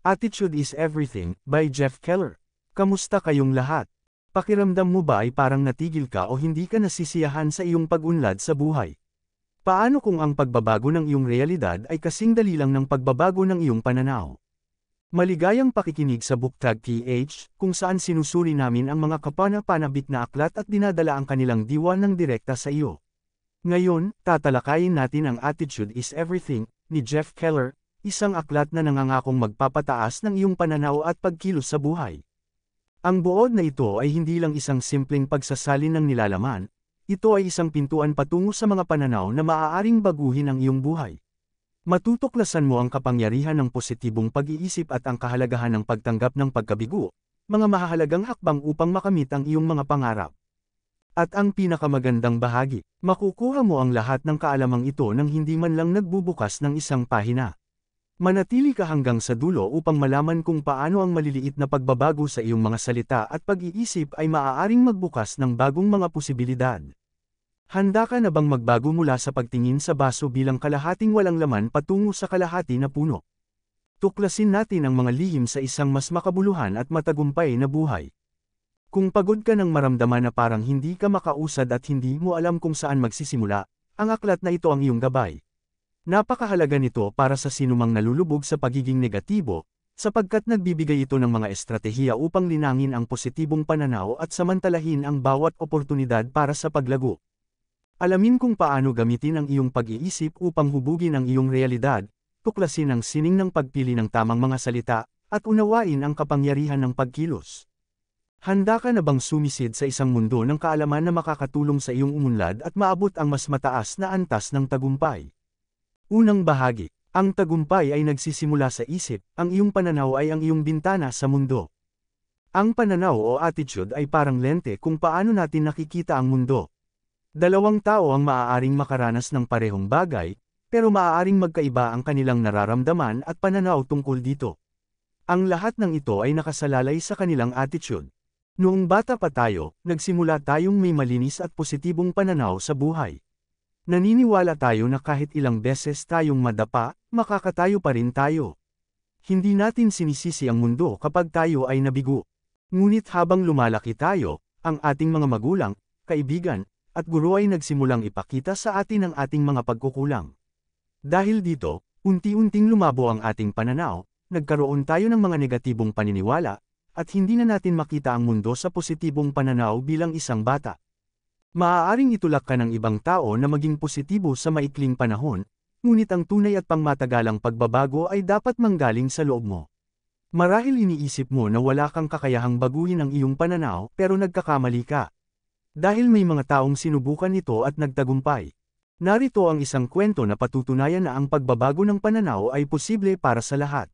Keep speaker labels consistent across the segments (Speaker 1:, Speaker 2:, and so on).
Speaker 1: Attitude is Everything, by Jeff Keller. Kamusta kayong lahat? Pakiramdam mo ba ay parang natigil ka o hindi ka nasisiyahan sa iyong pag-unlad sa buhay? Paano kung ang pagbabago ng iyong realidad ay kasing dali lang ng pagbabago ng iyong pananaw? Maligayang pakikinig sa Booktag PH, kung saan sinusuri namin ang mga kapana-panabik na aklat at dinadala ang kanilang diwa ng direkta sa iyo. Ngayon, tatalakayin natin ang Attitude is Everything, ni Jeff Keller, isang aklat na nangangakong magpapataas ng iyong pananaw at pagkilos sa buhay. Ang buod na ito ay hindi lang isang simpleng pagsasalin ng nilalaman, ito ay isang pintuan patungo sa mga pananaw na maaaring baguhin ang iyong buhay. Matutuklasan mo ang kapangyarihan ng positibong pag-iisip at ang kahalagahan ng pagtanggap ng pagkabigo, mga mahahalagang hakbang upang makamit ang iyong mga pangarap. At ang pinakamagandang bahagi, makukuha mo ang lahat ng kaalamang ito nang hindi man lang nagbubukas ng isang pahina. Manatili ka hanggang sa dulo upang malaman kung paano ang maliliit na pagbabago sa iyong mga salita at pag-iisip ay maaaring magbukas ng bagong mga posibilidad. Handa ka na bang magbago mula sa pagtingin sa baso bilang kalahating walang laman patungo sa kalahati na puno? Tuklasin natin ang mga lihim sa isang mas makabuluhan at matagumpay na buhay. Kung pagod ka ng maramdaman na parang hindi ka makausad at hindi mo alam kung saan magsisimula, ang aklat na ito ang iyong gabay. Napakahalaga nito para sa sinumang nalulubog sa pagiging negatibo, sapagkat nagbibigay ito ng mga estratehiya upang linangin ang positibong pananaw at samantalahin ang bawat oportunidad para sa paglago. Alamin kung paano gamitin ang iyong pag-iisip upang hubugin ang iyong realidad, tuklasin ang sining ng pagpili ng tamang mga salita, at unawain ang kapangyarihan ng pagkilos. Handa ka na bang sumisid sa isang mundo ng kaalaman na makakatulong sa iyong umunlad at maabot ang mas mataas na antas ng tagumpay? Unang bahagi, ang tagumpay ay nagsisimula sa isip, ang iyong pananaw ay ang iyong bintana sa mundo. Ang pananaw o attitude ay parang lente kung paano natin nakikita ang mundo. Dalawang tao ang maaaring makaranas ng parehong bagay, pero maaaring magkaiba ang kanilang nararamdaman at pananaw tungkol dito. Ang lahat ng ito ay nakasalalay sa kanilang attitude. Noong bata pa tayo, nagsimula tayong may malinis at positibong pananaw sa buhay. Naniniwala tayo na kahit ilang beses tayong madapa, makakatayo pa rin tayo. Hindi natin sinisisi ang mundo kapag tayo ay nabigo. Ngunit habang lumalaki tayo, ang ating mga magulang, kaibigan, at guro ay nagsimulang ipakita sa atin ang ating mga pagkukulang. Dahil dito, unti-unting lumabo ang ating pananaw, nagkaroon tayo ng mga negatibong paniniwala, at hindi na natin makita ang mundo sa positibong pananaw bilang isang bata. Maaaring itulak ka ng ibang tao na maging positibo sa maikling panahon, ngunit ang tunay at pangmatagalang pagbabago ay dapat manggaling sa loob mo. Marahil iniisip mo na wala kang kakayahang baguhin ang iyong pananaw pero nagkakamali ka. Dahil may mga taong sinubukan ito at nagtagumpay. Narito ang isang kwento na patutunayan na ang pagbabago ng pananaw ay posible para sa lahat.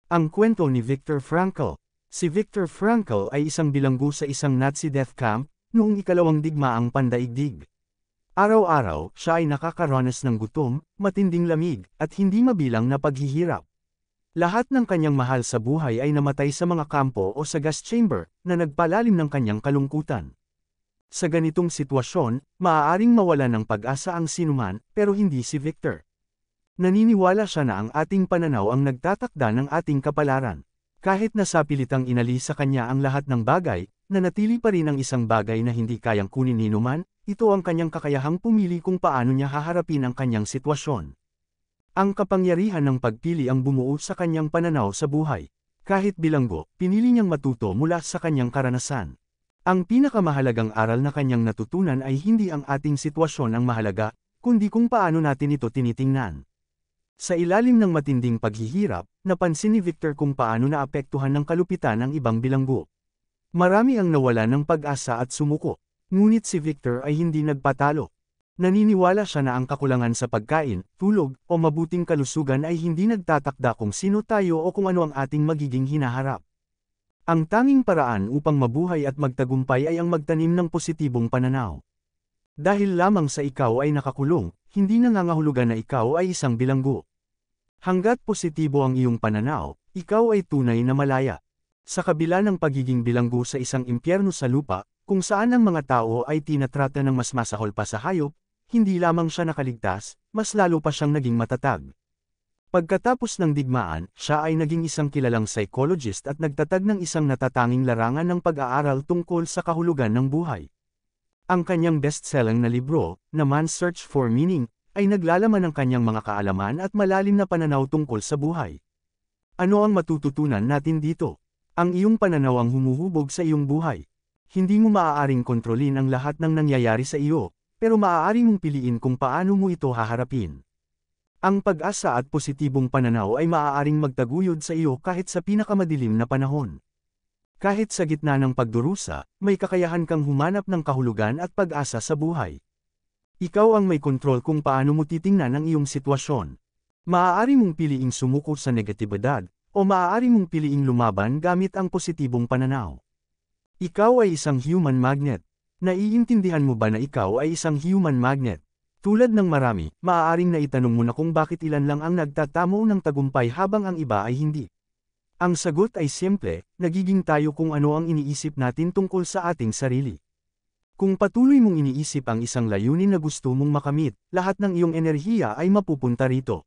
Speaker 1: Ang kwento ni Viktor Frankl. Si Viktor Frankl ay isang bilanggo sa isang Nazi death camp, noong ikalawang digmaang pandaigdig. Araw-araw, siya ay nakakaranas ng gutom, matinding lamig, at hindi mabilang na paghihirap. Lahat ng kanyang mahal sa buhay ay namatay sa mga kampo o sa gas chamber, na nagpalalim ng kanyang kalungkutan. Sa ganitong sitwasyon, maaaring mawalan ng pag-asa ang sinuman, pero hindi si Viktor. Naniniwala siya na ang ating pananaw ang nagtatakda ng ating kapalaran. Kahit nasapilitang inalis sa kanya ang lahat ng bagay, nanatili pa rin ang isang bagay na hindi kayang kunin ni numan, ito ang kanyang kakayahang pumili kung paano niya haharapin ang kanyang sitwasyon. Ang kapangyarihan ng pagpili ang bumuo sa kanyang pananaw sa buhay. Kahit bilanggo, pinili niyang matuto mula sa kanyang karanasan. Ang pinakamahalagang aral na kanyang natutunan ay hindi ang ating sitwasyon ang mahalaga, kundi kung paano natin ito tinitingnan. Sa ilalim ng matinding paghihirap, napansin ni Viktor kung paano naapektuhan ng kalupitan ang ibang bilanggo. Marami ang nawalan ng pag-asa at sumuko, ngunit si Viktor ay hindi nagpatalo. Naniniwala siya na ang kakulangan sa pagkain, tulog, o mabuting kalusugan ay hindi nagtatakda kung sino tayo o kung ano ang ating magiging hinaharap. Ang tanging paraan upang mabuhay at magtagumpay ay ang magtanim ng positibong pananaw. Dahil lamang sa ikaw ay nakakulong, hindi nangangahulugan na ikaw ay isang bilanggo. Hangga't positibo ang iyong pananaw, ikaw ay tunay na malaya. Sa kabila ng pagiging bilanggo sa isang impyerno sa lupa, kung saan ang mga tao ay tinatrata ng mas masahol pa sa hayop, hindi lamang siya nakaligtas, mas lalo pa siyang naging matatag. Pagkatapos ng digmaan, siya ay naging isang kilalang psychologist at nagtatag ng isang natatanging larangan ng pag-aaral tungkol sa kahulugan ng buhay. Ang kanyang best-selling na libro, na Man's Search for Meaning, ay naglalaman ng kanyang mga kaalaman at malalim na pananaw tungkol sa buhay. Ano ang matututunan natin dito? Ang iyong pananaw ang humuhubog sa iyong buhay. Hindi mo maaaring kontrolin ang lahat ng nangyayari sa iyo, pero maaari mong piliin kung paano mo ito haharapin. Ang pag-asa at positibong pananaw ay maaaring magtaguyod sa iyo kahit sa pinakamadilim na panahon. Kahit sa gitna ng pagdurusa, may kakayahan kang humanap ng kahulugan at pag-asa sa buhay. Ikaw ang may kontrol kung paano mo titingnan ang iyong sitwasyon. Maaari mong piliing sumuko sa negatibidad, o maaari mong piliing lumaban gamit ang positibong pananaw. Ikaw ay isang human magnet. Naiintindihan mo ba na ikaw ay isang human magnet? Tulad ng marami, maaaring naitanong mo na kung bakit ilan lang ang nagtatamo ng tagumpay habang ang iba ay hindi. Ang sagot ay simple, nagiging tayo kung ano ang iniisip natin tungkol sa ating sarili. Kung patuloy mong iniisip ang isang layunin na gusto mong makamit, lahat ng iyong enerhiya ay mapupunta rito.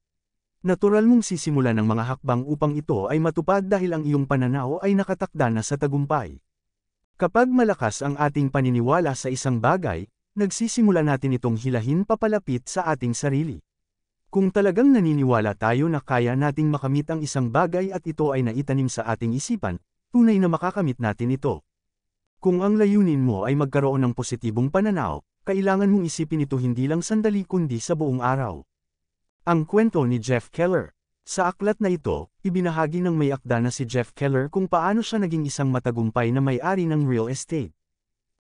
Speaker 1: Natural mong sisimulan ng mga hakbang upang ito ay matupad dahil ang iyong pananaw ay nakatakda na sa tagumpay. Kapag malakas ang ating paniniwala sa isang bagay, nagsisimula natin itong hilahin papalapit sa ating sarili. Kung talagang naniniwala tayo na kaya nating makamit ang isang bagay at ito ay naitanim sa ating isipan, tunay na makakamit natin ito. Kung ang layunin mo ay magkaroon ng positibong pananaw, kailangan mong isipin ito hindi lang sandali kundi sa buong araw. Ang kwento ni Jeff Keller. Sa aklat na ito, ibinahagi ng may akda na si Jeff Keller kung paano siya naging isang matagumpay na may-ari ng real estate.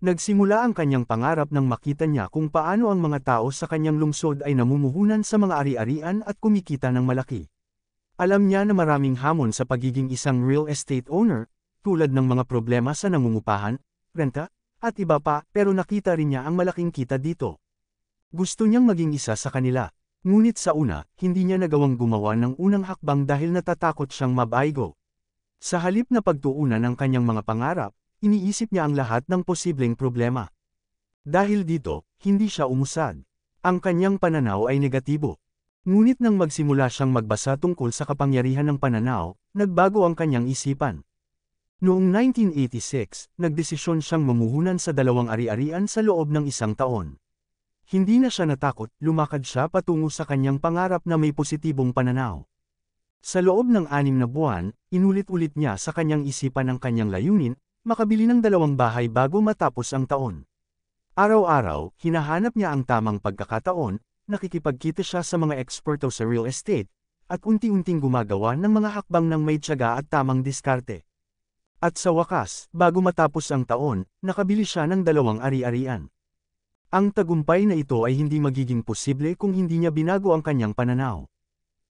Speaker 1: Nagsimula ang kanyang pangarap nang makita niya kung paano ang mga tao sa kanyang lungsod ay namumuhunan sa mga ari-arian at kumikita ng malaki. Alam niya na maraming hamon sa pagiging isang real estate owner, tulad ng mga problema sa nangungupahan, renta, at iba pa, pero nakita rin niya ang malaking kita dito. Gusto niyang maging isa sa kanila. Ngunit sa una, hindi niya nagawang gumawa ng unang hakbang dahil natatakot siyang mabaigo. Sa halip na pagtuunan ng kanyang mga pangarap, iniisip niya ang lahat ng posibleng problema. Dahil dito, hindi siya umusad. Ang kanyang pananaw ay negatibo. Ngunit nang magsimula siyang magbasa tungkol sa kapangyarihan ng pananaw, nagbago ang kanyang isipan. Noong 1986, nagdesisyon siyang mamuhunan sa 2 ari-arian sa loob ng 1 taon. Hindi na siya natakot, lumakad siya patungo sa kanyang pangarap na may positibong pananaw. Sa loob ng 6 na buwan, inulit-ulit niya sa kanyang isipan ang kanyang layunin, makabili ng 2 bahay bago matapos ang taon. Araw-araw, hinahanap niya ang tamang pagkakataon, nakikipagkita siya sa mga eksperto sa real estate, at unti-unting gumagawa ng mga hakbang ng may tiyaga at tamang diskarte. At sa wakas, bago matapos ang taon, nakabili siya ng 2 ari-arian. Ang tagumpay na ito ay hindi magiging posible kung hindi niya binago ang kanyang pananaw.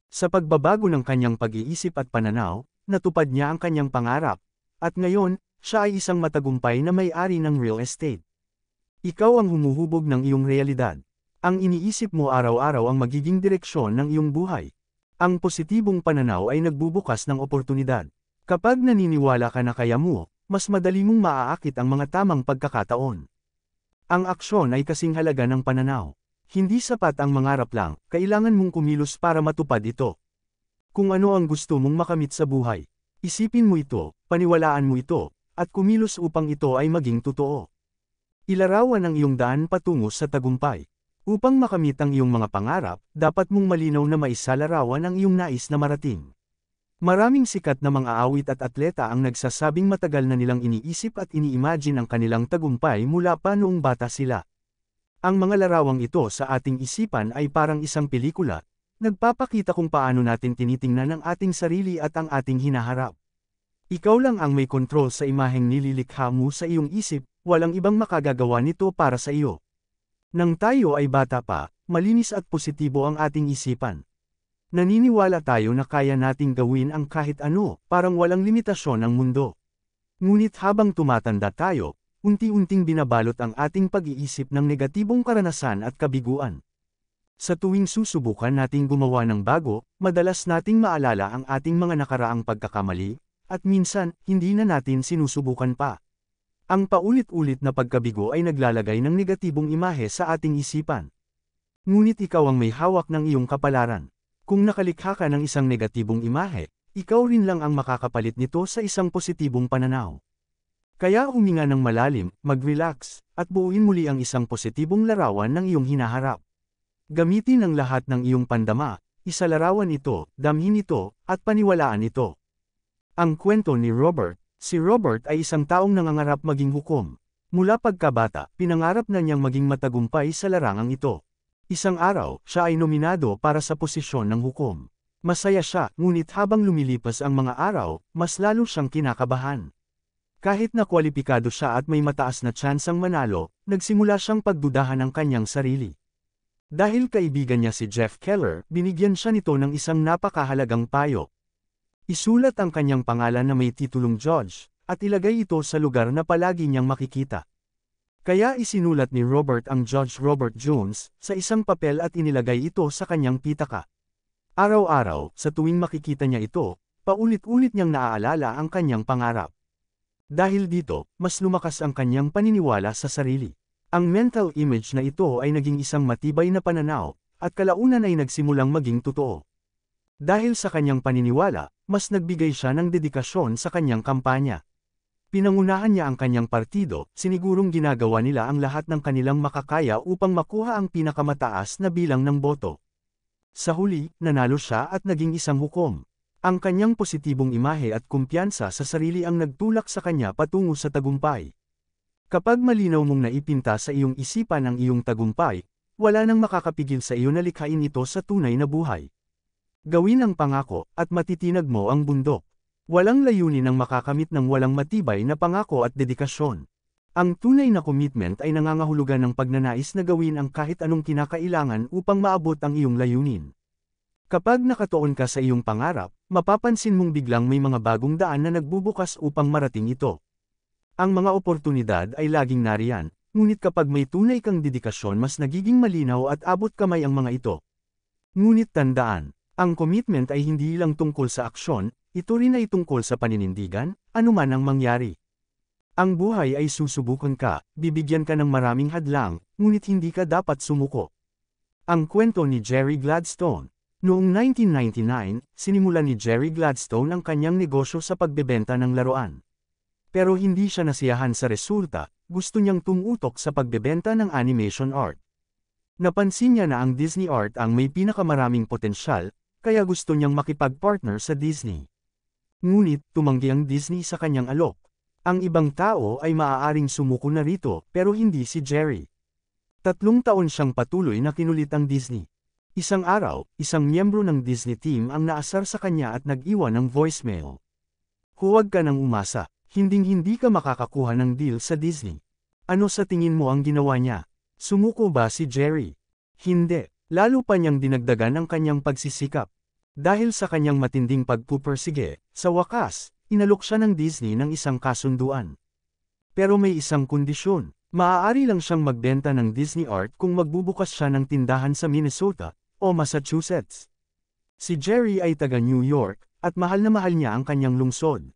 Speaker 1: Sa pagbabago ng kanyang pag-iisip at pananaw, natupad niya ang kanyang pangarap, at ngayon, siya ay isang matagumpay na may-ari ng real estate. Ikaw ang humuhubog ng iyong realidad. Ang iniisip mo araw-araw ang magiging direksyon ng iyong buhay. Ang positibong pananaw ay nagbubukas ng oportunidad. Kapag naniniwala ka na kaya mo, mas madali mong maaakit ang mga tamang pagkakataon. Ang aksyon ay kasing halaga ng pananaw. Hindi sapat ang mangarap lang, kailangan mong kumilos para matupad ito. Kung ano ang gusto mong makamit sa buhay, isipin mo ito, paniwalaan mo ito, at kumilos upang ito ay maging totoo. Ilarawan ang iyong daan patungo sa tagumpay. Upang makamit ang iyong mga pangarap, dapat mong malinaw na maisalarawan ang iyong nais na marating. Maraming sikat na mga awit at atleta ang nagsasabing matagal na nilang iniisip at ini-imagine ang kanilang tagumpay mula pa noong bata sila. Ang mga larawang ito sa ating isipan ay parang isang pelikula, nagpapakita kung paano natin tinitingnan ang ating sarili at ang ating hinaharap. Ikaw lang ang may kontrol sa imaheng nililikha mo sa iyong isip, walang ibang makagagawa nito para sa iyo. Nang tayo ay bata pa, malinis at positibo ang ating isipan. Naniniwala tayo na kaya nating gawin ang kahit ano, parang walang limitasyon ang mundo. Ngunit habang tumatanda tayo, unti-unting binabalot ang ating pag-iisip ng negatibong karanasan at kabiguan. Sa tuwing susubukan nating gumawa ng bago, madalas nating maalala ang ating mga nakaraang pagkakamali, at minsan, hindi na natin sinusubukan pa. Ang paulit-ulit na pagkabigo ay naglalagay ng negatibong imahe sa ating isipan. Ngunit ikaw ang may hawak ng iyong kapalaran. Kung nakalikha ka ng isang negatibong imahe, ikaw rin lang ang makakapalit nito sa isang positibong pananaw. Kaya huminga ng malalim, mag-relax, at buuin muli ang isang positibong larawan ng iyong hinaharap. Gamitin ang lahat ng iyong pandama, isalarawan ito, damhin ito, at paniwalaan ito. Ang kwento ni Robert. Si Robert ay isang taong nangangarap maging hukom. Mula pagkabata, pinangarap na niyang maging matagumpay sa larangang ito. Isang araw, siya ay nominado para sa posisyon ng hukom. Masaya siya, ngunit habang lumilipas ang mga araw, mas lalo siyang kinakabahan. Kahit na kwalipikado siya at may mataas na tsansang manalo, nagsimula siyang pagdudahan ng kanyang sarili. Dahil kaibigan niya si Jeff Keller, binigyan siya nito ng isang napakahalagang payo. Isulat ang kanyang pangalan na may titulong judge, at ilagay ito sa lugar na palagi niyang makikita. Kaya isinulat ni Robert ang Judge Robert Jones sa isang papel at inilagay ito sa kanyang pitaka. Araw-araw, sa tuwing makikita niya ito, paulit-ulit niyang naaalala ang kanyang pangarap. Dahil dito, mas lumakas ang kanyang paniniwala sa sarili. Ang mental image na ito ay naging isang matibay na pananaw, at kalaunan ay nagsimulang maging totoo. Dahil sa kanyang paniniwala, mas nagbigay siya ng dedikasyon sa kanyang kampanya. Pinangunahan niya ang kanyang partido, sinigurong ginagawa nila ang lahat ng kanilang makakaya upang makuha ang pinakamataas na bilang ng boto. Sa huli, nanalo siya at naging isang hukom. Ang kanyang positibong imahe at kumpiyansa sa sarili ang nagtulak sa kanya patungo sa tagumpay. Kapag malinaw mong naipinta sa iyong isipan ang iyong tagumpay, wala nang makakapigil sa iyo na likhain ito sa tunay na buhay. Gawin ang pangako, at matitinag mo ang bundok. Walang layunin ang makakamit ng walang matibay na pangako at dedikasyon. Ang tunay na commitment ay nangangahulugan ng pagnanais na gawin ang kahit anong kinakailangan upang maabot ang iyong layunin. Kapag nakatuon ka sa iyong pangarap, mapapansin mong biglang may mga bagong daan na nagbubukas upang marating ito. Ang mga oportunidad ay laging nariyan, ngunit kapag may tunay kang dedikasyon mas nagiging malinaw at abot kamay ang mga ito. Ngunit tandaan, ang commitment ay hindi lang tungkol sa aksyon, ito rin ay tungkol sa paninindigan, anuman ang mangyari. Ang buhay ay susubukan ka, bibigyan ka ng maraming hadlang, ngunit hindi ka dapat sumuko. Ang kwento ni Jerry Gladstone. Noong 1999, sinimulan ni Jerry Gladstone ang kanyang negosyo sa pagbebenta ng laruan. Pero hindi siya nasiyahan sa resulta, gusto niyang tumutok sa pagbebenta ng animation art. Napansin niya na ang Disney art ang may pinakamaraming potensyal, kaya gusto niyang makipag-partner sa Disney. Ngunit, tumanggi ang Disney sa kanyang alok. Ang ibang tao ay maaaring sumuko na rito, pero hindi si Jerry. 3 taon siyang patuloy na kinulit ang Disney. Isang araw, isang miyembro ng Disney team ang naasar sa kanya at nag-iwan ng voicemail. Huwag ka nang umasa, hinding-hindi ka makakakuha ng deal sa Disney. Ano sa tingin mo ang ginawa niya? Sumuko ba si Jerry? Hindi. Lalo pa niyang dinagdagan ang kanyang pagsisikap. Dahil sa kanyang matinding pagpupursige, sa wakas, inalok siya ng Disney ng isang kasunduan. Pero may isang kondisyon, maaari lang siyang magbenta ng Disney art kung magbubukas siya ng tindahan sa Minnesota o Massachusetts. Si Jerry ay taga New York, at mahal na mahal niya ang kanyang lungsod.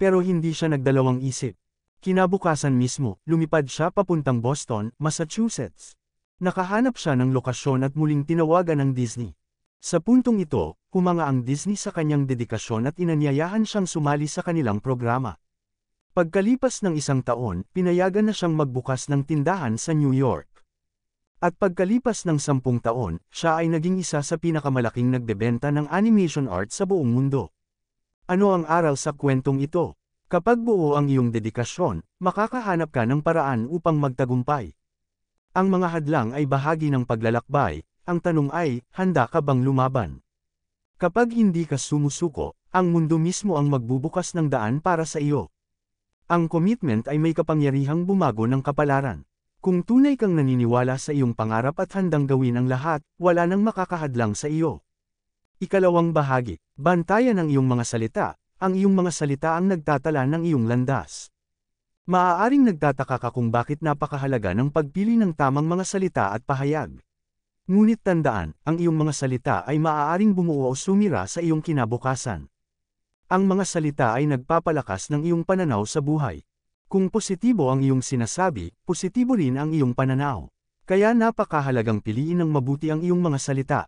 Speaker 1: Pero hindi siya nagdalawang isip. Kinabukasan mismo, lumipad siya papuntang Boston, Massachusetts. Nakahanap siya ng lokasyon at muling tinawagan ng Disney. Sa puntong ito, humanga ang Disney sa kanyang dedikasyon at inanyayahan siyang sumali sa kanilang programa. Pagkalipas ng 1 taon, pinayagan na siyang magbukas ng tindahan sa New York. At pagkalipas ng 10 taon, siya ay naging isa sa pinakamalaking nagbebenta ng animation art sa buong mundo. Ano ang aral sa kwentong ito? Kapag buo ang iyong dedikasyon, makakahanap ka ng paraan upang magtagumpay. Ang mga hadlang ay bahagi ng paglalakbay, ang tanong ay, handa ka bang lumaban? Kapag hindi ka sumusuko, ang mundo mismo ang magbubukas ng daan para sa iyo. Ang commitment ay may kapangyarihang bumago ng kapalaran. Kung tunay kang naniniwala sa iyong pangarap at handang gawin ang lahat, wala nang makakahadlang sa iyo. Ikalawang bahagi, bantayan ang iyong mga salita, ang iyong mga salita ang nagtatala ng iyong landas. Maaaring nagtataka ka kung bakit napakahalaga ng pagpili ng tamang mga salita at pahayag. Ngunit tandaan, ang iyong mga salita ay maaaring bumuo o sumira sa iyong kinabukasan. Ang mga salita ay nagpapalakas ng iyong pananaw sa buhay. Kung positibo ang iyong sinasabi, positibo rin ang iyong pananaw. Kaya napakahalagang piliin ng mabuti ang iyong mga salita.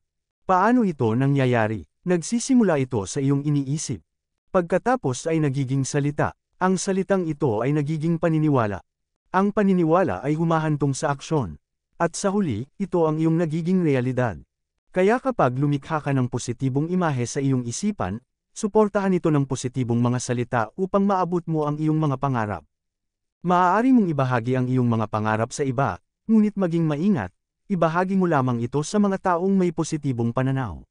Speaker 1: Paano ito nangyayari? Nagsisimula ito sa iyong iniisip. Pagkatapos ay nagiging salita. Ang salitang ito ay nagiging paniniwala. Ang paniniwala ay humahantong sa aksyon. At sa huli, ito ang iyong nagiging realidad. Kaya kapag lumikha ka ng positibong imahe sa iyong isipan, suportahan ito ng positibong mga salita upang maabot mo ang iyong mga pangarap. Maaari mong ibahagi ang iyong mga pangarap sa iba, ngunit maging maingat, ibahagi mo lamang ito sa mga taong may positibong pananaw.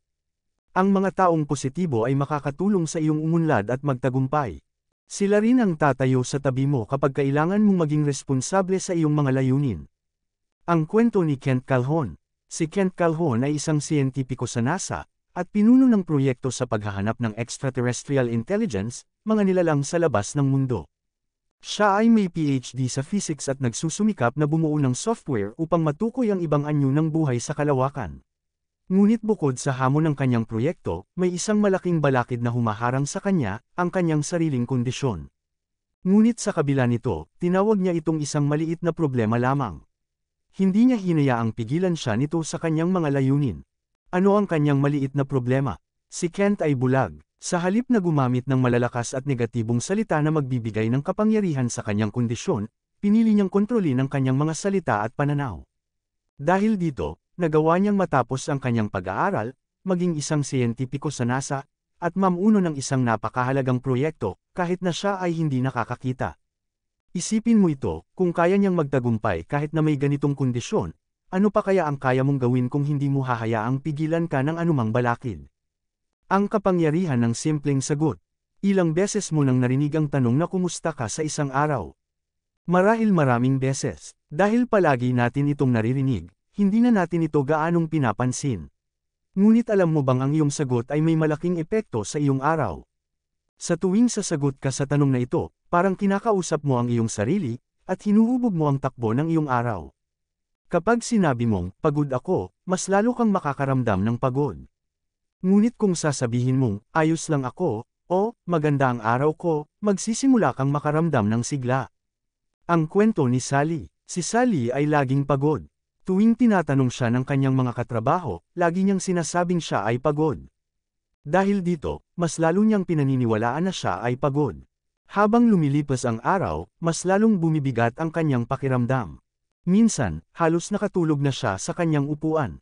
Speaker 1: Ang mga taong positibo ay makakatulong sa iyong umunlad at magtagumpay. Sila rin ang tatayo sa tabi mo kapag kailangan mong maging responsable sa iyong mga layunin. Ang kwento ni Kent Calhoun. Si Kent Calhoun ay isang siyentipiko sa NASA, at pinuno ng proyekto sa paghahanap ng extraterrestrial intelligence, mga nilalang sa labas ng mundo. Siya ay may PhD sa physics at nagsusumikap na bumuo ng software upang matukoy ang ibang anyo ng buhay sa kalawakan. Ngunit bukod sa hamon ng kanyang proyekto, may isang malaking balakid na humaharang sa kanya, ang kanyang sariling kondisyon. Ngunit sa kabila nito, tinawag niya itong isang maliit na problema lamang. Hindi niya hinayaang pigilan siya nito sa kanyang mga layunin. Ano ang kanyang maliit na problema? Si Kent ay bulag. Sa halip na gumamit ng malalakas at negatibong salita na magbibigay ng kapangyarihan sa kanyang kondisyon, pinili niyang kontrolin ang kanyang mga salita at pananaw. Dahil dito, nagawa niyang matapos ang kanyang pag-aaral, maging isang siyentipiko sa NASA, at mamuno ng isang napakahalagang proyekto, kahit na siya ay hindi nakakakita. Isipin mo ito, kung kaya niyang magtagumpay kahit na may ganitong kondisyon, ano pa kaya ang kaya mong gawin kung hindi mo hahayaang pigilan ka ng anumang balakid? Ang kapangyarihan ng simpleng sagot. Ilang beses mo nang narinig ang tanong na kumusta ka sa isang araw? Marahil maraming beses. Dahil palagi natin itong naririnig, hindi na natin ito gaanong pinapansin. Ngunit alam mo bang ang iyong sagot ay may malaking epekto sa iyong araw? Sa tuwing sasagot ka sa tanong na ito, parang kinakausap mo ang iyong sarili, at hinuhubog mo ang takbo ng iyong araw. Kapag sinabi mong, pagod ako, mas lalo kang makakaramdam ng pagod. Ngunit kung sasabihin mong, ayos lang ako, o, maganda ang araw ko, magsisimula kang makaramdam ng sigla. Ang kwento ni Sally. Si Sally ay laging pagod. Tuwing tinatanong siya ng kanyang mga katrabaho, lagi niyang sinasabing siya ay pagod. Dahil dito, mas lalo niyang pinaniniwalaan na siya ay pagod. Habang lumilipas ang araw, mas lalong bumibigat ang kanyang pakiramdam. Minsan, halos nakatulog na siya sa kanyang upuan.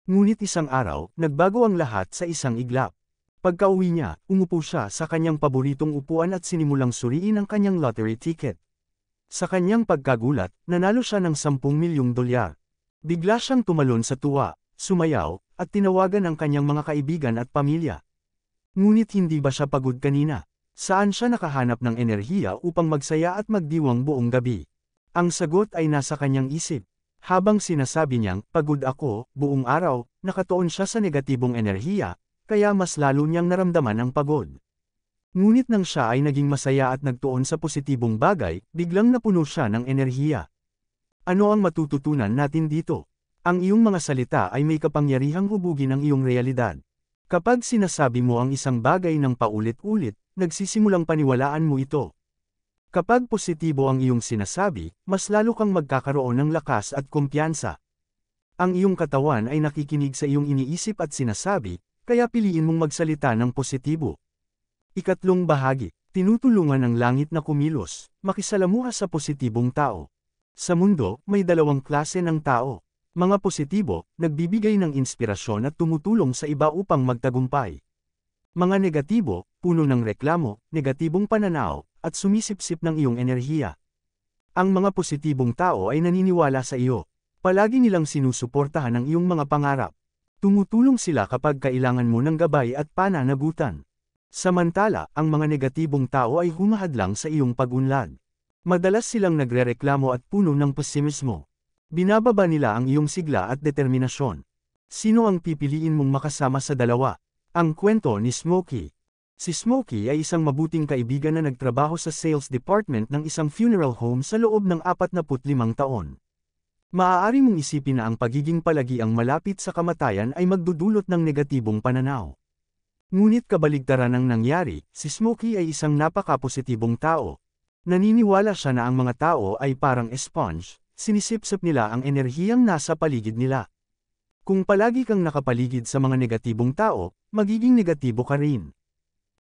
Speaker 1: Ngunit isang araw, nagbago ang lahat sa isang iglap. Pagkauwi niya, umupo siya sa kanyang paboritong upuan at sinimulang suriin ang kanyang lottery ticket. Sa kanyang pagkagulat, nanalo siya ng 10 milyong dolyar. Bigla siyang tumalon sa tuwa, sumayaw, at tinawagan ang kanyang mga kaibigan at pamilya. Ngunit hindi ba siya pagod kanina? Saan siya nakahanap ng enerhiya upang magsaya at magdiwang buong gabi? Ang sagot ay nasa kanyang isip. Habang sinasabi niyang, pagod ako, buong araw, nakatuon siya sa negatibong enerhiya, kaya mas lalo niyang naramdaman ang pagod. Ngunit nang siya ay naging masaya at nagtuon sa positibong bagay, biglang napuno siya ng enerhiya. Ano ang matututunan natin dito? Ang iyong mga salita ay may kapangyarihang hubugin ang iyong realidad. Kapag sinasabi mo ang isang bagay ng paulit-ulit, nagsisimulang paniwalaan mo ito. Kapag positibo ang iyong sinasabi, mas lalo kang magkakaroon ng lakas at kumpiyansa. Ang iyong katawan ay nakikinig sa iyong iniisip at sinasabi, kaya piliin mong magsalita ng positibo. Ikatlong bahagi, tinutulungan ng langit na kumilos, makisalamuha sa positibong tao. Sa mundo, may dalawang klase ng tao. Mga positibo, nagbibigay ng inspirasyon at tumutulong sa iba upang magtagumpay. Mga negatibo, puno ng reklamo, negatibong pananaw, at sumisipsip ng iyong enerhiya. Ang mga positibong tao ay naniniwala sa iyo. Palagi nilang sinusuportahan ang iyong mga pangarap. Tumutulong sila kapag kailangan mo ng gabay at pananagutan. Samantala, ang mga negatibong tao ay humahadlang sa iyong pag-unlad. Madalas silang nagrereklamo at puno ng pesimismo. Binababa nila ang iyong sigla at determinasyon. Sino ang pipiliin mong makasama sa dalawa? Ang kwento ni Smokey. Si Smokey ay isang mabuting kaibigan na nagtrabaho sa sales department ng isang funeral home sa loob ng 45 taon. Maaari mong isipin na ang pagiging palagiang malapit sa kamatayan ay magdudulot ng negatibong pananaw. Ngunit kabaligtaran ang nangyari, si Smokey ay isang napakapositibong tao. Naniniwala siya na ang mga tao ay parang sponge, sinisipsip nila ang enerhiyang nasa paligid nila. Kung palagi kang nakapaligid sa mga negatibong tao, magiging negatibo ka rin.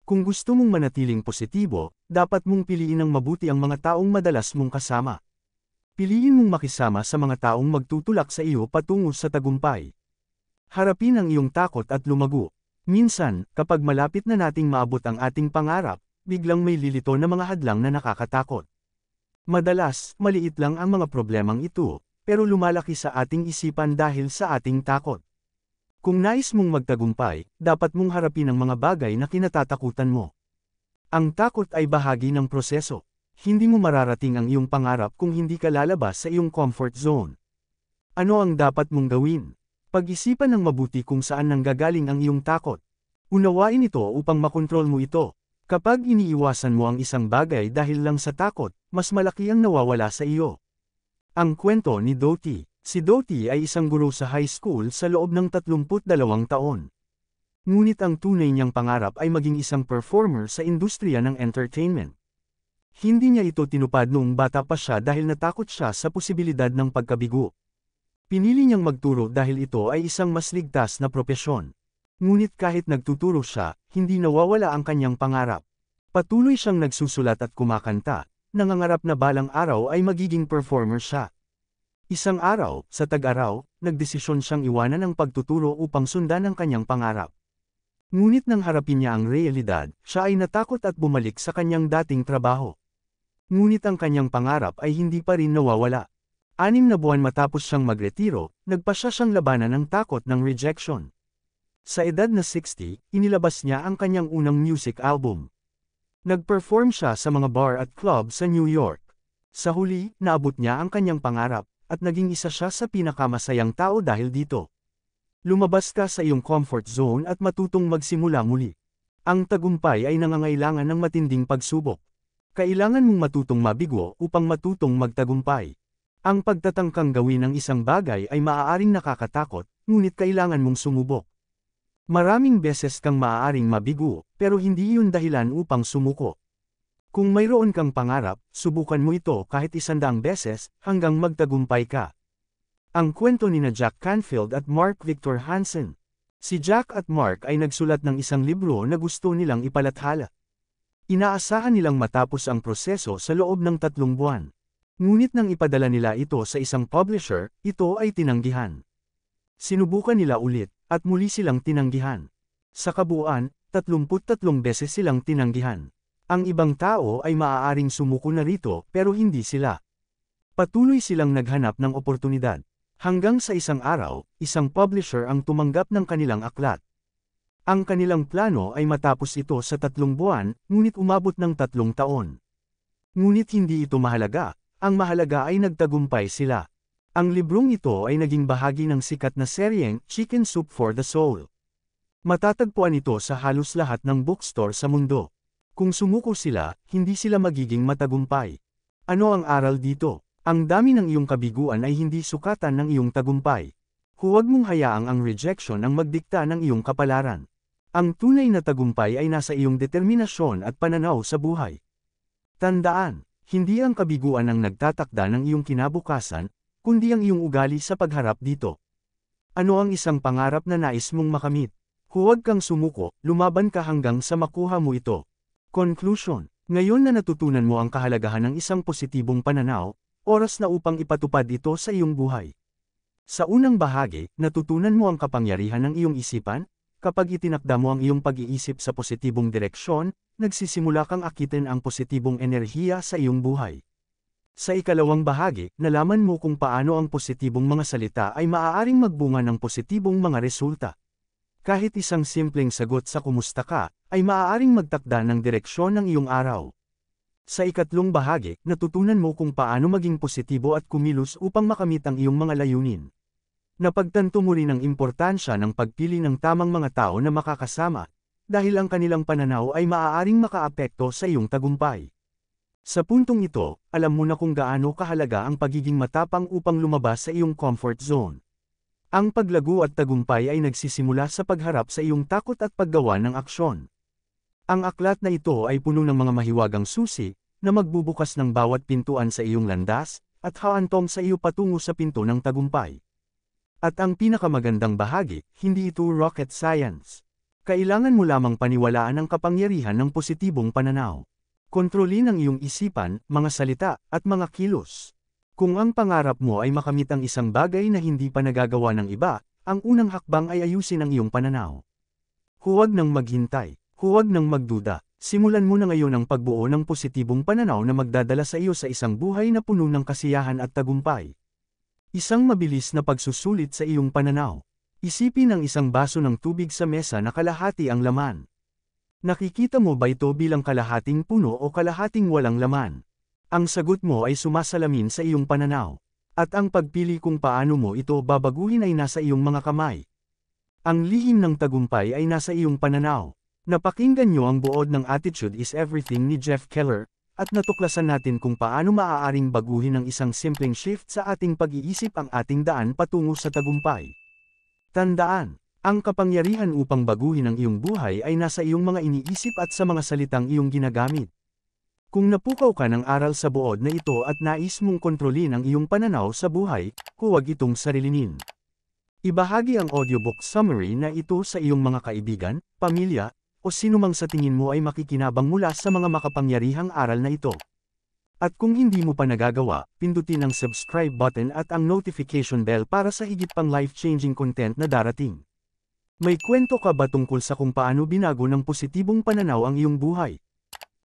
Speaker 1: Kung gusto mong manatiling positibo, dapat mong piliin ng mabuti ang mga taong madalas mong kasama. Piliin mong makisama sa mga taong magtutulak sa iyo patungo sa tagumpay. Harapin ang iyong takot at lumago. Minsan, kapag malapit na nating maabot ang ating pangarap, biglang may lilito na mga hadlang na nakakatakot. Madalas, maliit lang ang mga problemang ito, pero lumalaki sa ating isipan dahil sa ating takot. Kung nais mong magtagumpay, dapat mong harapin ang mga bagay na kinatatakutan mo. Ang takot ay bahagi ng proseso. Hindi mo mararating ang iyong pangarap kung hindi ka lalabas sa iyong comfort zone. Ano ang dapat mong gawin? Pag-isipan ng mabuti kung saan nanggagaling ang iyong takot. Unawain ito upang makontrol mo ito. Kapag iniiwasan mo ang isang bagay dahil lang sa takot, mas malaki ang nawawala sa iyo. Ang kwento ni Dottie. Si Dottie ay isang guro sa high school sa loob ng 32 taon. Ngunit ang tunay niyang pangarap ay maging isang performer sa industriya ng entertainment. Hindi niya ito tinupad noong bata pa siya dahil natakot siya sa posibilidad ng pagkabigo. Pinili niyang magturo dahil ito ay isang mas ligtas na propesyon. Ngunit kahit nagtuturo siya, hindi nawawala ang kanyang pangarap. Patuloy siyang nagsusulat at kumakanta, nangangarap na balang araw ay magiging performer siya. Isang araw, sa tag-araw, nagdesisyon siyang iwanan ang pagtuturo upang sundan ang kanyang pangarap. Ngunit nang harapin niya ang realidad, siya ay natakot at bumalik sa kanyang dating trabaho. Ngunit ang kanyang pangarap ay hindi pa rin nawawala. 6 na buwan matapos siyang magretiro, nagpasya siyang labanan ng takot ng rejection. Sa edad na 60, inilabas niya ang kanyang unang music album. Nag-perform siya sa mga bar at club sa New York. Sa huli, naabot niya ang kanyang pangarap, at naging isa siya sa pinakamasayang tao dahil dito. Lumabas ka sa iyong comfort zone at matutong magsimula muli. Ang tagumpay ay nangangailangan ng matinding pagsubok. Kailangan mong matutong mabigo upang matutong magtagumpay. Ang pagtatangkang gawin ng isang bagay ay maaaring nakakatakot, ngunit kailangan mong sumubok. Maraming beses kang maaaring mabigo, pero hindi yun dahilan upang sumuko. Kung mayroon kang pangarap, subukan mo ito kahit 100 beses, hanggang magtagumpay ka. Ang kwento ni Jack Canfield at Mark Victor Hansen. Si Jack at Mark ay nagsulat ng isang libro na gusto nilang ipalathala. Inaasahan nilang matapos ang proseso sa loob ng 3 buwan. Ngunit nang ipadala nila ito sa isang publisher, ito ay tinanggihan. Sinubukan nila ulit, at muli silang tinanggihan. Sa kabuuan, 33 beses silang tinanggihan. Ang ibang tao ay maaaring sumuko na rito pero hindi sila. Patuloy silang naghanap ng oportunidad. Hanggang sa isang araw, isang publisher ang tumanggap ng kanilang aklat. Ang kanilang plano ay matapos ito sa 3 buwan, ngunit umabot ng 3 taon. Ngunit hindi ito mahalaga, ang mahalaga ay nagtagumpay sila. Ang librong ito ay naging bahagi ng sikat na seryeng Chicken Soup for the Soul. Matatagpuan ito sa halos lahat ng bookstore sa mundo. Kung sumuko sila, hindi sila magiging matagumpay. Ano ang aral dito? Ang dami ng iyong kabiguan ay hindi sukatan ng iyong tagumpay. Huwag mong hayaang ang rejection ang magdikta ng iyong kapalaran. Ang tunay na tagumpay ay nasa iyong determinasyon at pananaw sa buhay. Tandaan, hindi ang kabiguan ang nagtatakda ng iyong kinabukasan, kundi ang iyong ugali sa pagharap dito. Ano ang isang pangarap na nais mong makamit? Huwag kang sumuko, lumaban ka hanggang sa makuha mo ito. Conclusion. Ngayon na natutunan mo ang kahalagahan ng isang positibong pananaw, oras na upang ipatupad ito sa iyong buhay. Sa unang bahagi, natutunan mo ang kapangyarihan ng iyong isipan. Kapag itinakda mo ang iyong pag-iisip sa positibong direksyon, nagsisimula kang akitin ang positibong enerhiya sa iyong buhay. Sa ikalawang bahagi, nalaman mo kung paano ang positibong mga salita ay maaaring magbunga ng positibong mga resulta. Kahit isang simpleng sagot sa kumusta ka, ay maaaring magtakda ng direksyon ng iyong araw. Sa ikatlong bahagi, natutunan mo kung paano maging positibo at kumilos upang makamit ang iyong mga layunin. Napagtanto mo rin ang importansya ng pagpili ng tamang mga tao na makakasama, dahil ang kanilang pananaw ay maaaring makaapekto sa iyong tagumpay. Sa puntong ito, alam mo na kung gaano kahalaga ang pagiging matapang upang lumabas sa iyong comfort zone. Ang paglago at tagumpay ay nagsisimula sa pagharap sa iyong takot at paggawa ng aksyon. Ang aklat na ito ay puno ng mga mahiwagang susi, na magbubukas ng bawat pintuan sa iyong landas, at haantong sa iyo patungo sa pinto ng tagumpay. At ang pinakamagandang bahagi, hindi ito rocket science. Kailangan mo lamang paniwalaan ang kapangyarihan ng positibong pananaw. Kontrolin ang iyong isipan, mga salita, at mga kilos. Kung ang pangarap mo ay makamit ang isang bagay na hindi pa nagagawa ng iba, ang unang hakbang ay ayusin ang iyong pananaw. Huwag nang maghintay, huwag nang magduda. Simulan mo na ngayon ang pagbuo ng positibong pananaw na magdadala sa iyo sa isang buhay na puno ng kasiyahan at tagumpay. Isang mabilis na pagsusulit sa iyong pananaw. Isipin ang isang baso ng tubig sa mesa na kalahati ang laman. Nakikita mo ba ito bilang kalahating puno o kalahating walang laman? Ang sagot mo ay sumasalamin sa iyong pananaw. At ang pagpili kung paano mo ito babaguhin ay nasa iyong mga kamay. Ang lihim ng tagumpay ay nasa iyong pananaw. Napakinggan nyo ang buod ng Attitude is Everything ni Jeff Keller, at natuklasan natin kung paano maaaring baguhin ng isang simpleng shift sa ating pag-iisip ang ating daan patungo sa tagumpay. Tandaan, ang kapangyarihan upang baguhin ang iyong buhay ay nasa iyong mga iniisip at sa mga salitang iyong ginagamit. Kung napukaw ka ng aral sa buod na ito at nais mong kontrolin ang iyong pananaw sa buhay, huwag itong sarilinin. Ibahagi ang audiobook summary na ito sa iyong mga kaibigan, pamilya, o sinumang sa tingin mo ay makikinabang mula sa mga makapangyarihang aral na ito. At kung hindi mo pa nagagawa, pindutin ang subscribe button at ang notification bell para sa higit pang life-changing content na darating. May kwento ka ba tungkol sa kung paano binago ng positibong pananaw ang iyong buhay?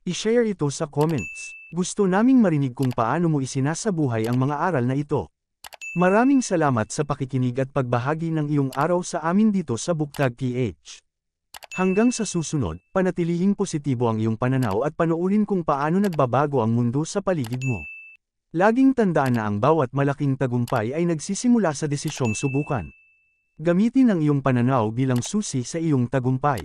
Speaker 1: I-share ito sa comments. Gusto naming marinig kung paano mo isinasabuhay ang mga aral na ito. Maraming salamat sa pakikinig at pagbahagi ng iyong araw sa amin dito sa Booktag PH. Hanggang sa susunod, panatilihing positibo ang iyong pananaw at panoorin kung paano nagbabago ang mundo sa paligid mo. Laging tandaan na ang bawat malaking tagumpay ay nagsisimula sa desisyong subukan. Gamitin ang iyong pananaw bilang susi sa iyong tagumpay.